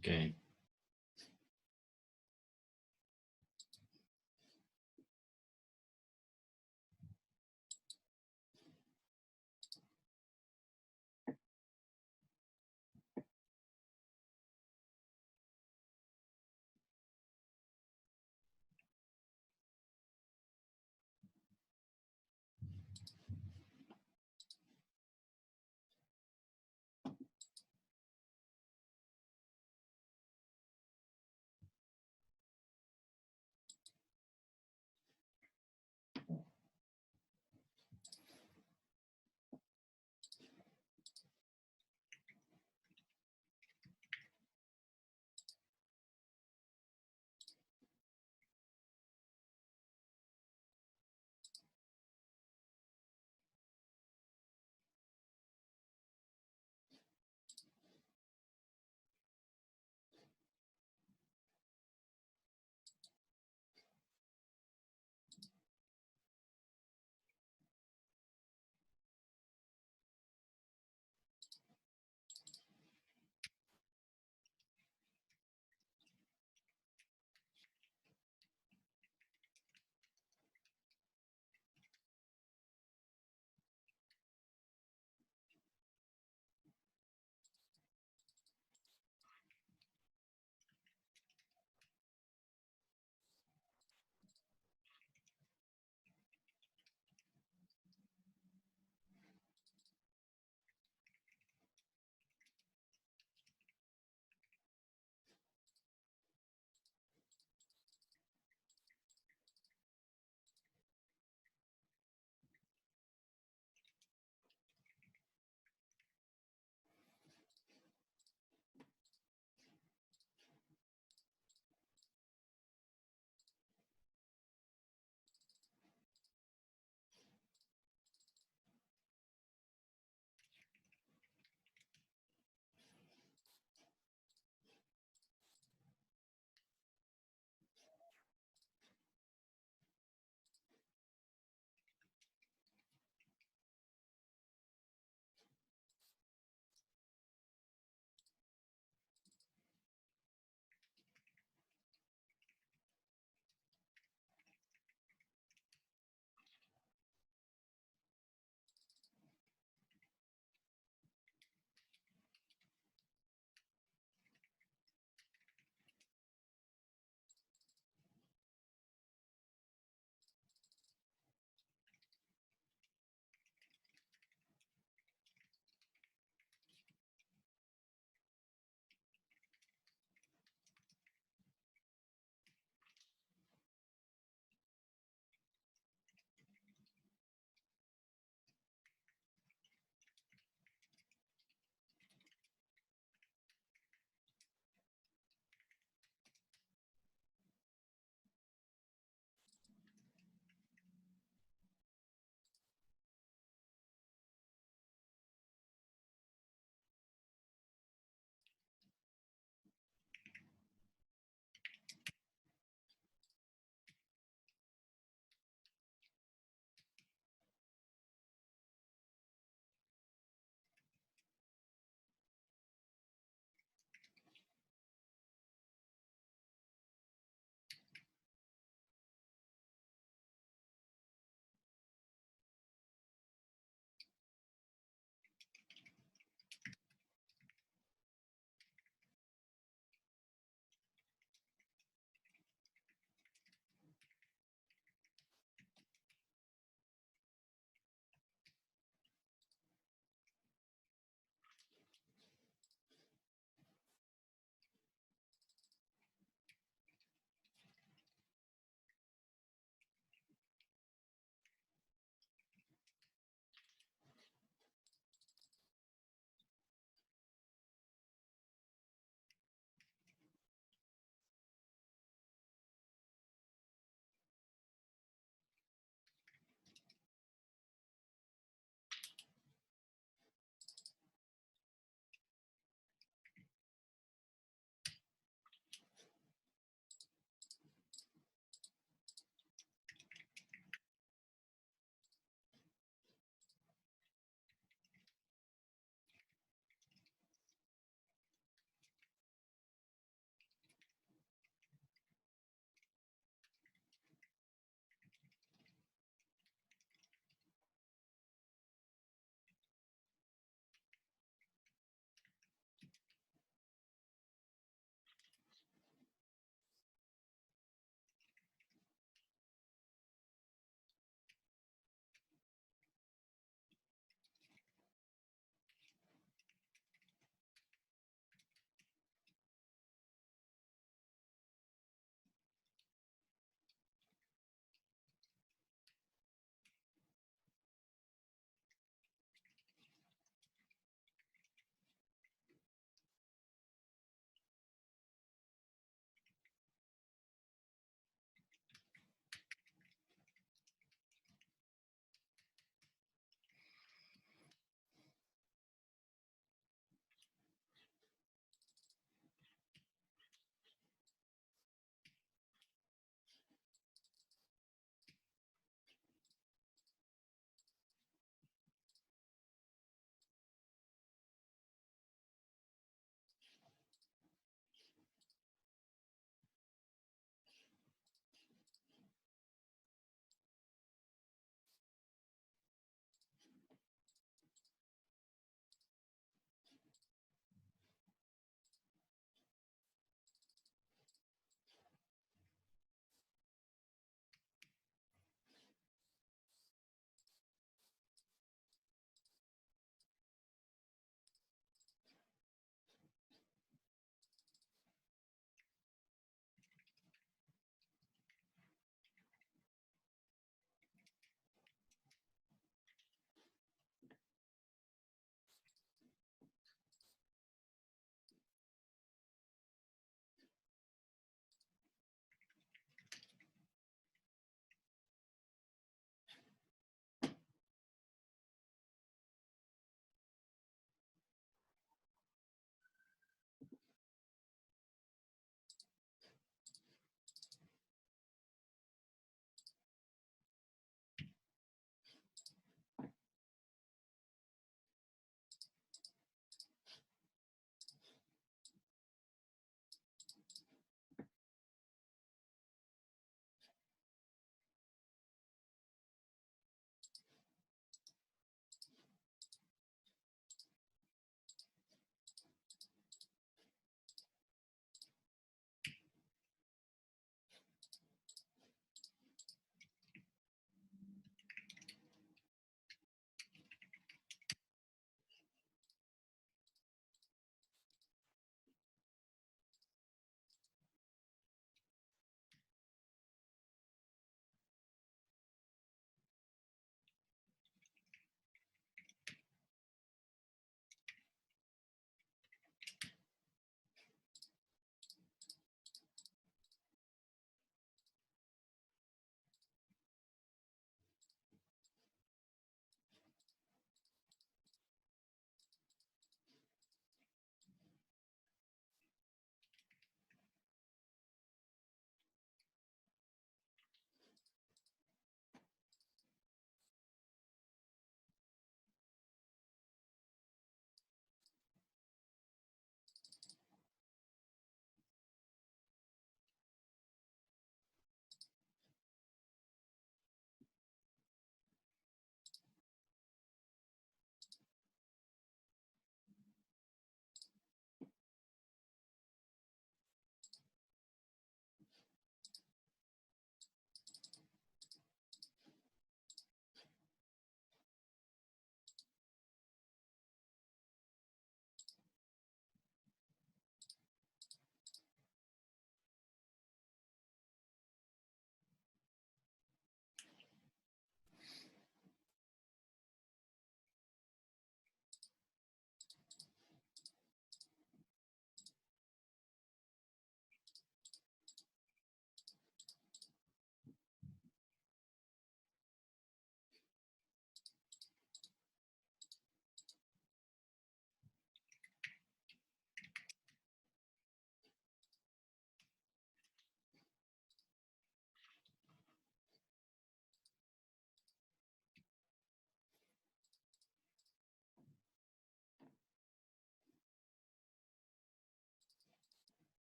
Okay.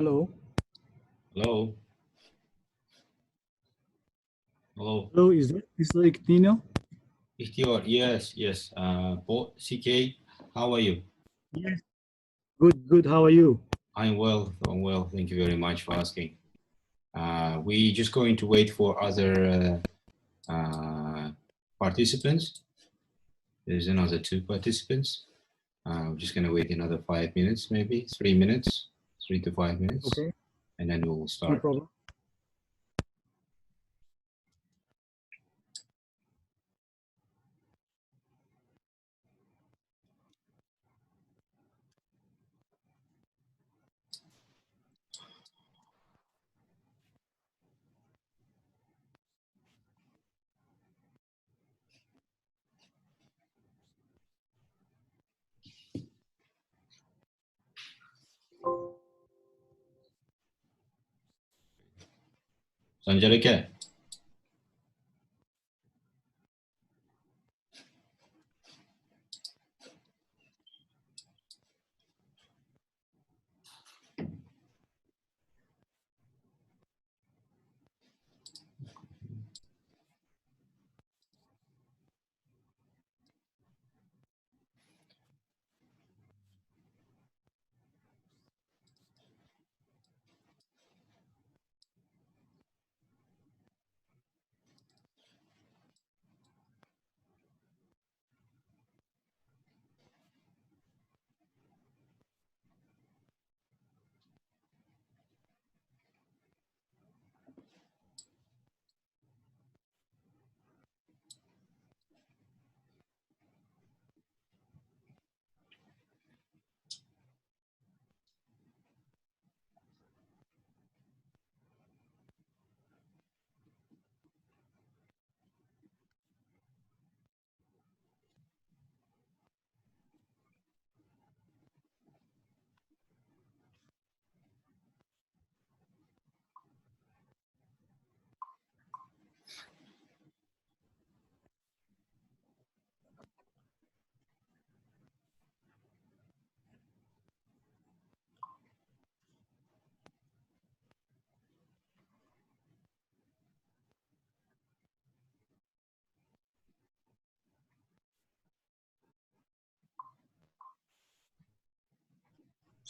Hello. Hello. Hello. Hello, is that Mr. Ignino? Ikhtiar, yes. CK, how are you? Yes. Good. How are you? I'm well. Thank you very much for asking. We just going to wait for other participants. There's another two participants. We're just going to wait another 5 minutes, maybe 3 minutes, 3 to 5 minutes. Okay. And then we'll No start. problem. Sanjar aka.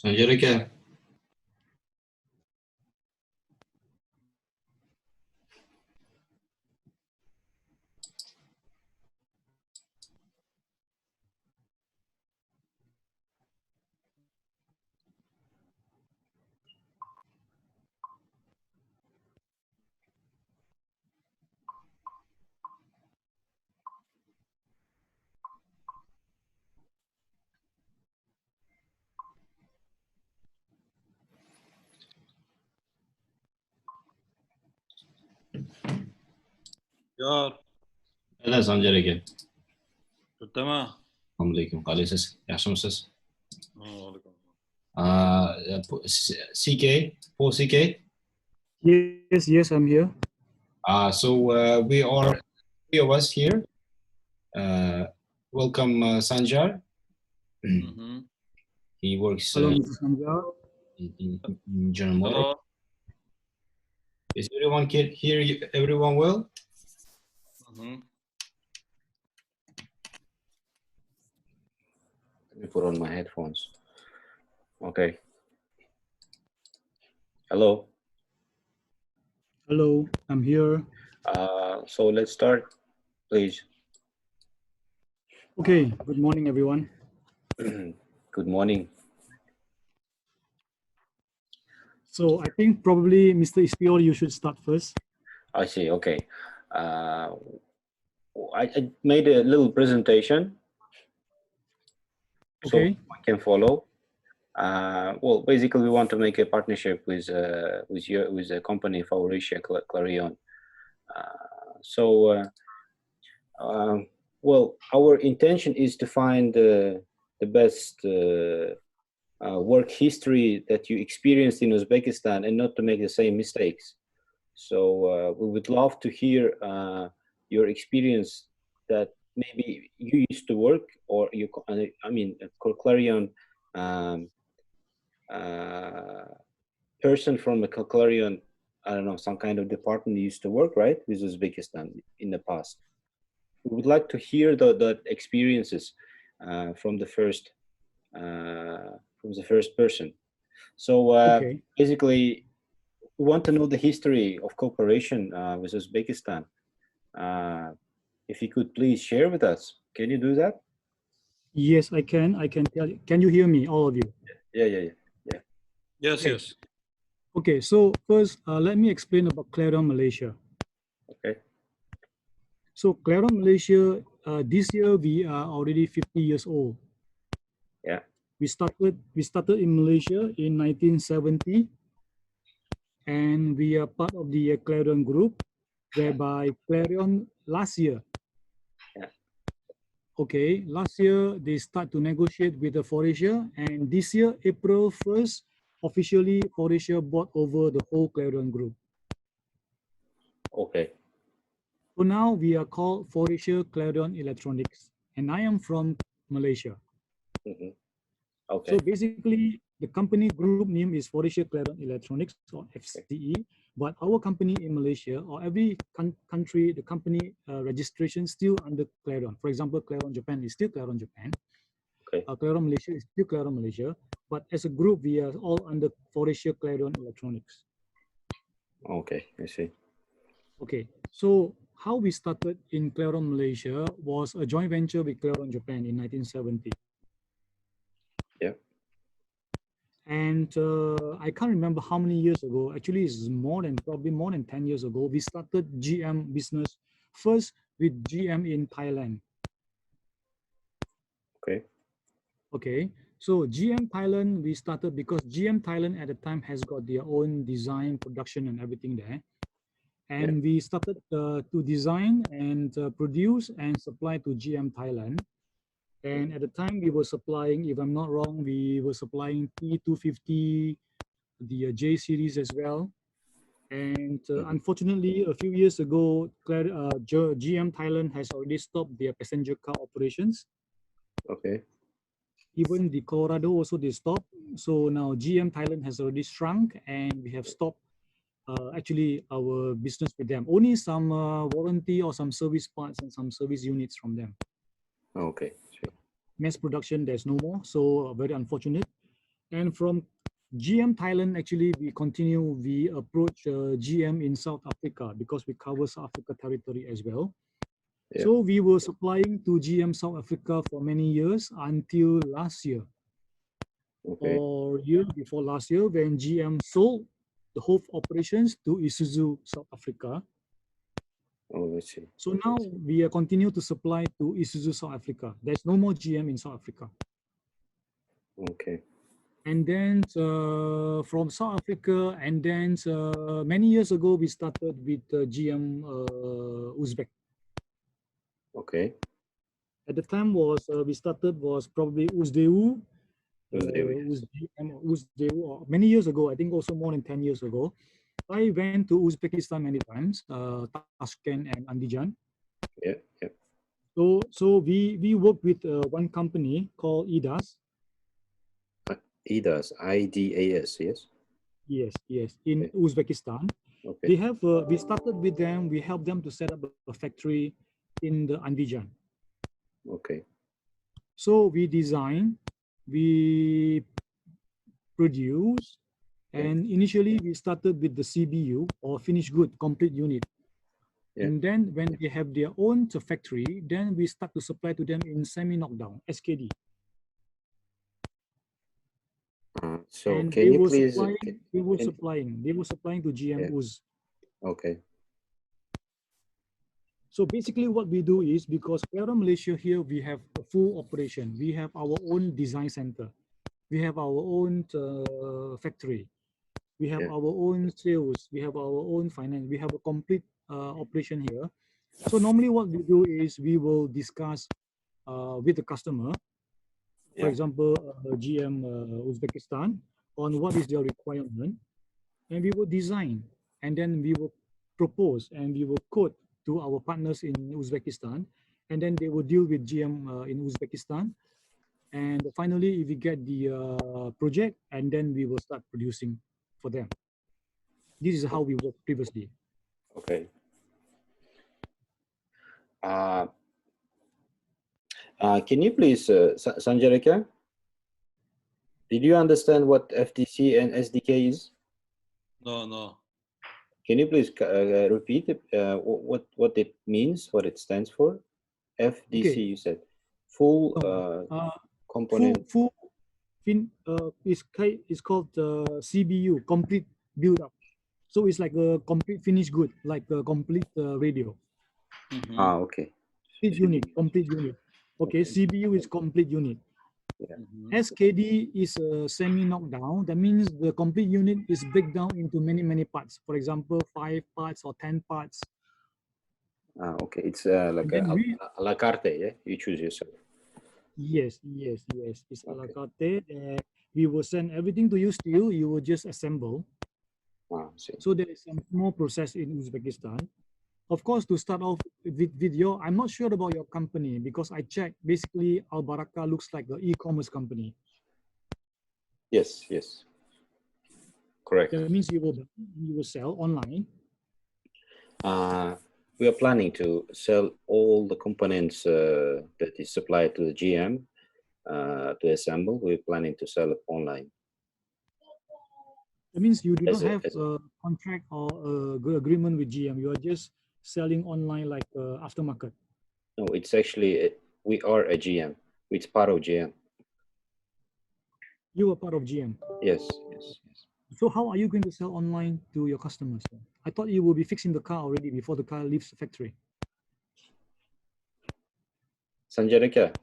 Sanjar aka. Yar, Hello Sanjar aka. تمام. Assalamualaikum. Kalisas. Yaxshimisiz? Waalaikum. CK, Paul CK. Yes, I'm here. So we are three of us here. Welcome Sanjar. He works Hello, Mr. Sanjar. in General Motors. Hello. Is everyone here? Everyone well? Let me put on my headphones. Okay. Hello. Hello, I'm here. So let's start, please. Okay. Good morning, everyone. Good morning. So I think probably Mr. Ispior, you should start first. I see. Okay. I made a little presentation, so Okay. I can follow. Well, basically, we want to make a partnership with a company, Faurecia Clarion. Well, our intention is to find the best work history that you experienced in Uzbekistan and not to make the same mistakes. So we would love to hear your experience that maybe you used to work or you, I mean, Clarion person from a Clarion, I don't know, some kind of department used to work, right, with Uzbekistan in the past. We would like to hear the experiences from the first person. So Okay. basically, we want to know the history of cooperation with Uzbekistan. If you could please share with us, can you do that? Yes, I can. I can tell you. Can you hear me, all of you? Yeah. Yes, Okay. yes. Okay. So first, let me explain about Clarion Malaysia. Okay. So Clarion Malaysia, this year we are already 50 years old. Yeah. We started in Malaysia in 1970, and we are part of the Clarion Group, whereby Clarion last year. Yeah. Okay, last year they start to negotiate with the Forasia, and this year, April 1st, officially Forasia bought over the whole Clarion Group. Okay. So now we are called Forasia Clarion Electronics, and I am from Malaysia. Mm-hmm. Okay. So basically, the company group name is Forasia Clarion Electronics, or FCE, but our company in Malaysia, or every country, the company registration still under Clarion. For example, Clarion Japan is still Clarion Japan. Okay. Clarion Malaysia is still Clarion Malaysia, but as a group, we are all under Forasia Clarion Electronics. Okay, I see. Okay, so how we started in Clarion Malaysia was a joint venture with Clarion Japan in 1970. Yeah. And I can't remember how many years ago. Actually, it's probably more than 10 years ago. We started GM business first with GM in Thailand. Okay. Okay, so GM Thailand we started because GM Thailand at the time has got their own design, production, and everything there. And we started to design and produce and supply to GM Thailand. And at the time we were supplying, if I'm not wrong, we were supplying T250, the J series as well. And unfortunately, a few years ago, GM Thailand has already stopped their passenger car operations. Okay. Even the Colorado also they stopped. So now GM Thailand has already shrunk, and we have stopped actually our business with them. Only some warranty or some service parts and some service units from them. Okay. Sure. Mass production, there's no more. So very unfortunate. And from GM Thailand, actually, we approach GM in South Africa because we cover South Africa territory as well. Yeah. So we were supplying to GM South Africa for many years until last year. Okay. Or year before last year, when GM sold the whole operations to Isuzu South Africa. Oh, I see. So now we continue to supply to Isuzu South Africa. There's no more GM in South Africa. Okay. And then from South Africa, and then many years ago, we started with GM Uzbek. Okay. At the time we started was probably Uzdeu, Uzdeu, or many years ago, I think also more than 10 years ago. I went to Uzbekistan many times, Tashkent and Andijan. Yeah. Yeah. So we work with one company called IDAS. IDAS, IDAS, yes. Yes, in Uzbekistan. Okay. They have we started with them. We helped them to set up a factory in the Andijan. Okay. So we design, we produce, and initially we started with the CBU, or finished good complete unit. Yeah. And then when they have their own factory, then we start to supply to them in semi-knockdown, SKD. So And can you please? they were supplying to GM Uz. Okay. So basically what we do is, because Clarion Malaysia here, we have a full operation. We have our own design center. We have our own factory. We have our own sales. We have our own finance. We have a complete operation here. So normally what we do is we will discuss with the customer, for example, GM Uzbekistan, on what is their requirement, and we will design, and then we will propose, and we will quote to our partners in Uzbekistan, and then they will deal with GM in Uzbekistan. And finally, if we get the project, and then we will start producing for them. This is how we worked previously. Okay. Can you please, Sanjarika, did you understand what FTC and SDK is? No. Can you please repeat it, what it means, what it stands for? FDC, Okay. you said. Full component. Full is called CBU, complete build up. So it's like a complete finished good, like a complete radio. Okay. Complete unit. Okay, CBU is complete unit. Yeah. SKD is a semi knockdown. That means the complete unit is break down into many parts. For example, 5 parts or 10 parts. Okay, it's like a la carte, yeah? You choose yourself. Yes. It's a la carte. We will send everything to you still. You will just assemble. So there is some more process in Uzbekistan. Of course, to start off with video, I'm not sure about your company because I checked. Basically, Al Baraka looks like an e-commerce company. Yes. Correct. That means you will sell online. We are planning to sell all the components that is supplied to the GM to assemble. We're planning to sell it online. That means you do not have a contract or a agreement with GM. You are just selling online like aftermarket. No, it's actually, we are a GM. It's part of GM. You are part of GM? Yes. So how are you going to sell online to your customers? I thought you will be fixing the car already before the car leaves the factory. Sanjarika.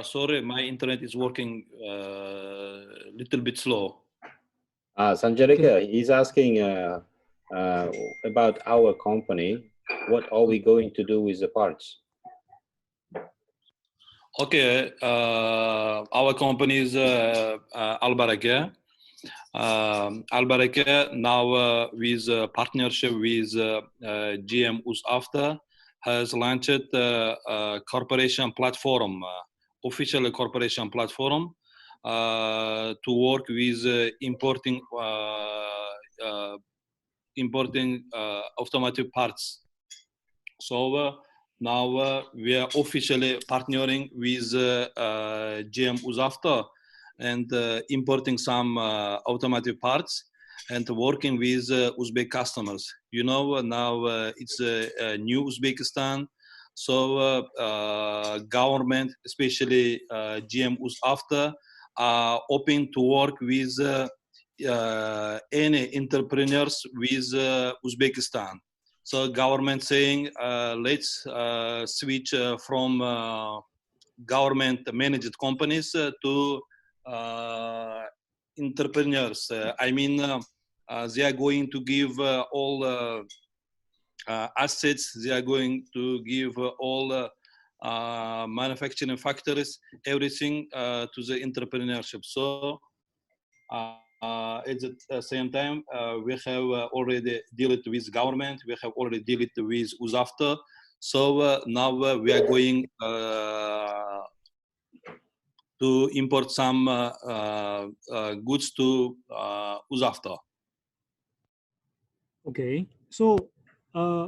Sorry, my internet is working a little bit slow. Sanjarika, he's asking about our company. What are we going to do with the parts? Okay, our company is Al Baraka. Al Baraka now with partnership with GM After has launched a corporation platform, official corporation platform to work with importing automotive parts. So now we are officially partnering with GM Uzafta and importing some automotive parts and working with Uzbek customers. You know, now it's a new Uzbekistan. So government, especially GM Uzafta, are open to work with any entrepreneurs with Uzbekistan. So government saying, let's switch from government managed companies to entrepreneurs. I mean, they are going to give all assets. They are going to give all manufacturing factories, everything to the entrepreneurship. So at the same time, we have already dealt with government. We have already dealt with Uzafta. So now we are going to import some goods to Uzafta. Okay, so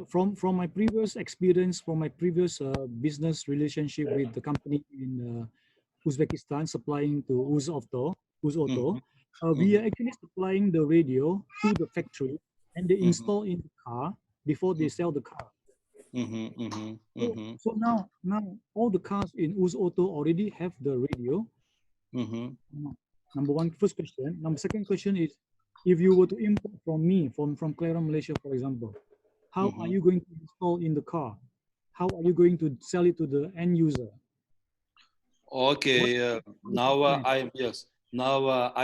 from my previous experience, from my previous business relationship with the company in Uzbekistan supplying to Uzauto, we are actually supplying the radio to the factory and they install in the car before they sell the car. So now all the cars in Uzauto already have the radio. Number one, first question. Second question is, if you were to import from me, from clar, Malaysia, for example, how are you going to install in the car? How are you going to sell it to the end user? Okay, now I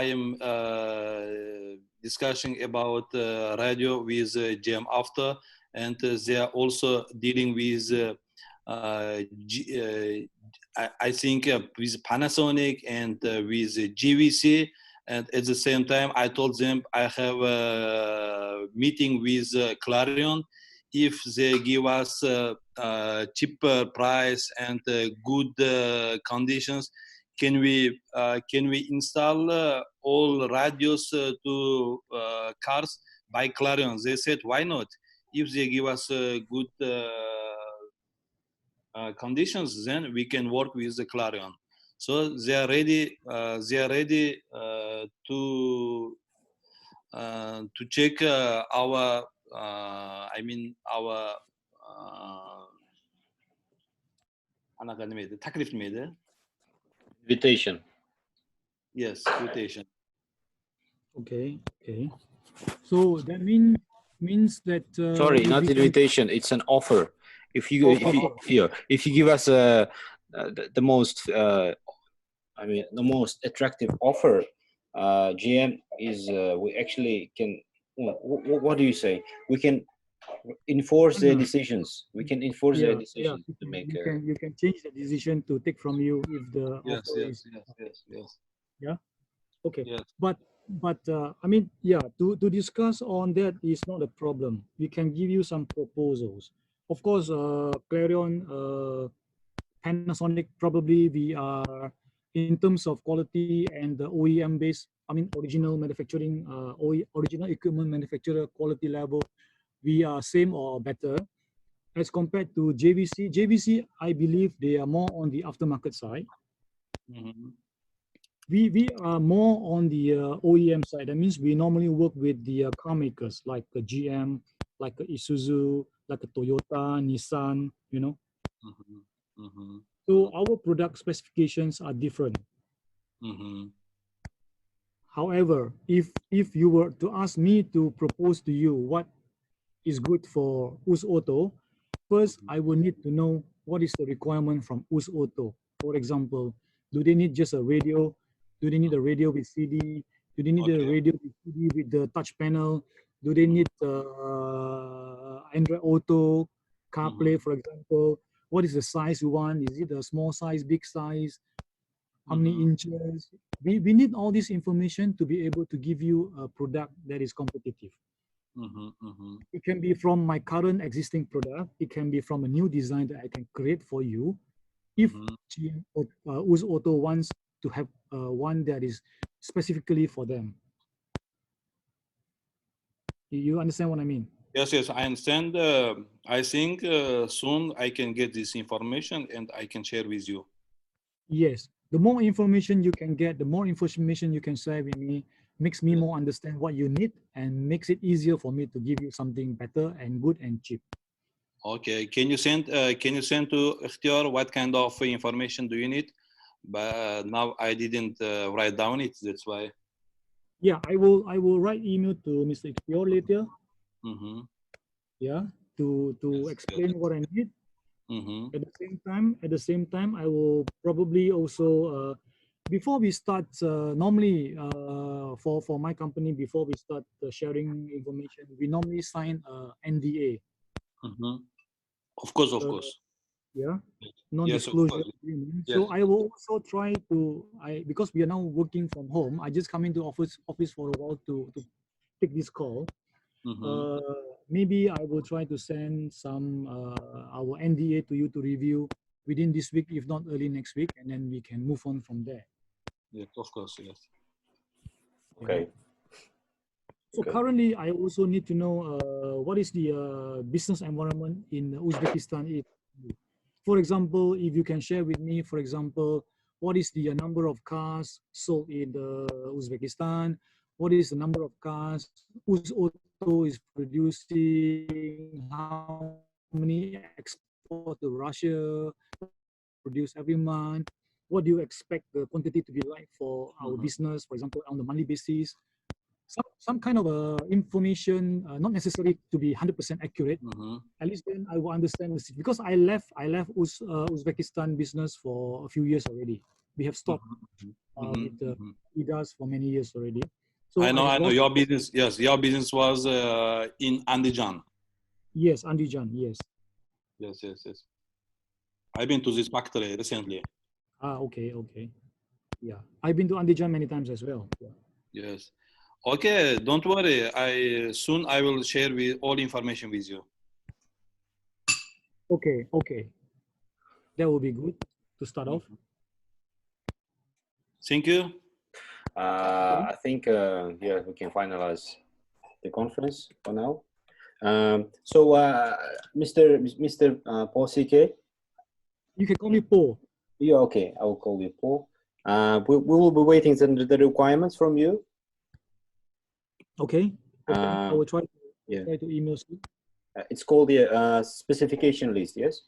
am discussing about radio with GM After, and they are also dealing with I think with Panasonic and with GVC. And at the same time, I told them I have a meeting with Clarion. If they give us cheaper price and good conditions, can we install all radios to cars by Clarion? They said, why not? If they give us good conditions, then we can work with the Clarion. So they are ready. They are ready to check our. I mean our. Ana neydi? Taklif miydi? Invitation. Yes, invitation. Okay, okay. So that means that Sorry, not invitation. It's an offer. If you give us the most the most attractive offer, GM is we actually can. What do you say? We can enforce their decisions. We can enforce their decisions to make. You can change the decision to take from you if the offer is. Yes. Yeah. Okay. Yes. But I mean, yeah, to discuss on that is not a problem. We can give you some proposals. Of course, Clarion, Panasonic, probably we are in terms of quality and the OEM base. I mean, original manufacturing, original equipment manufacturer quality level, we are same or better as compared to JVC. JVC, I believe they are more on the aftermarket side. Mm-hmm. We are more on the OEM side. That means we normally work with the car makers like a GM, like a Isuzu, like a Toyota, Nissan, you know. Mm-hmm. Mm-hmm. So our product specifications are different. Mm-hmm. However, if you were to ask me to propose to you what is good for US Auto, first I will need to know what is the requirement from US Auto. For example, do they need just a radio? Do they need a radio with CD? Do they need a radio with CD with the touch panel? Do they need Android Auto, CarPlay, for example? What is the size you want? Is it a small size, big size? How many inches? We need all this information to be able to give you a product that is competitive. It can be from my current existing product. It can be from a new design that I can create for you. If US Auto wants to have one that is specifically for them. You understand what I mean? Yes, I understand. I think soon I can get this information and I can share with you. Yes. The more information you can get, the more information you can share with me, makes me more understand what you need and makes it easier for me to give you something better and good and cheap. Okay. Can you send to Ikhtiar what kind of information do you need? But now I didn't write down it. That's why. Yeah, I will write email to Mr. Ikhtiar later. Yeah, to explain what I need. At the same time, I will probably also before we start. Normally, for my company, before we start sharing information, we normally sign NDA. Of course. Yeah, non-disclosure agreement. So I will also try to because we are now working from home. I just come into office for a while to take this call. Maybe I will try to send some our NDA to you to review within this week, if not early next week, and then we can move on from there. Yes, of course, yes. Okay. So currently, I also need to know what is the business environment in Uzbekistan. For example, if you can share with me, for example, what is the number of cars sold in Uzbekistan? What is the number of cars US Auto is producing? How many export to Russia produce every month? What do you expect the quantity to be like for our business, for example, on the monthly basis? Some kind of information, not necessarily to be 100% accurate. At least then I will understand this, because I left Uzbekistan business for a few years already. We have stopped with IDAS for many years already. So I know your business. Yes, your business was in Andijan. Yes, Andijan. Yes. Yes. I've been to this factory recently. Okay. Yeah, I've been to Andijan many times as well. Yeah. Yes. Okay, don't worry. I will share with all information with you. Okay, okay. That will be good to start off. Thank you. I think yeah, we can finalize the conference for now. So Mr. Paul CK, You can call me Paul. yeah, okay, I will call you Paul. We will be waiting for the requirements from you. Okay. Okay. I will try Yeah. to email you. It's called the specification list, yes?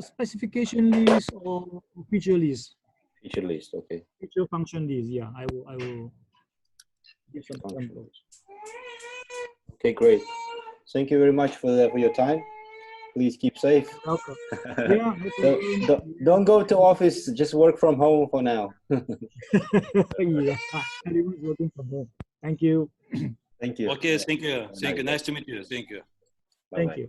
Specification list or feature list. Feature list, okay. Feature function list. Yeah, I will give some Function. examples. Okay, great. Thank you very much for your time. Please keep safe. Welcome. Yeah. No Don't go to office. Just work from home for now. Yeah. Everyone's working from home. Thank you. Thank you. Okay, thank you. Thank you. Nice day. Nice to meet you. Thank you. Bye-bye. Thank you.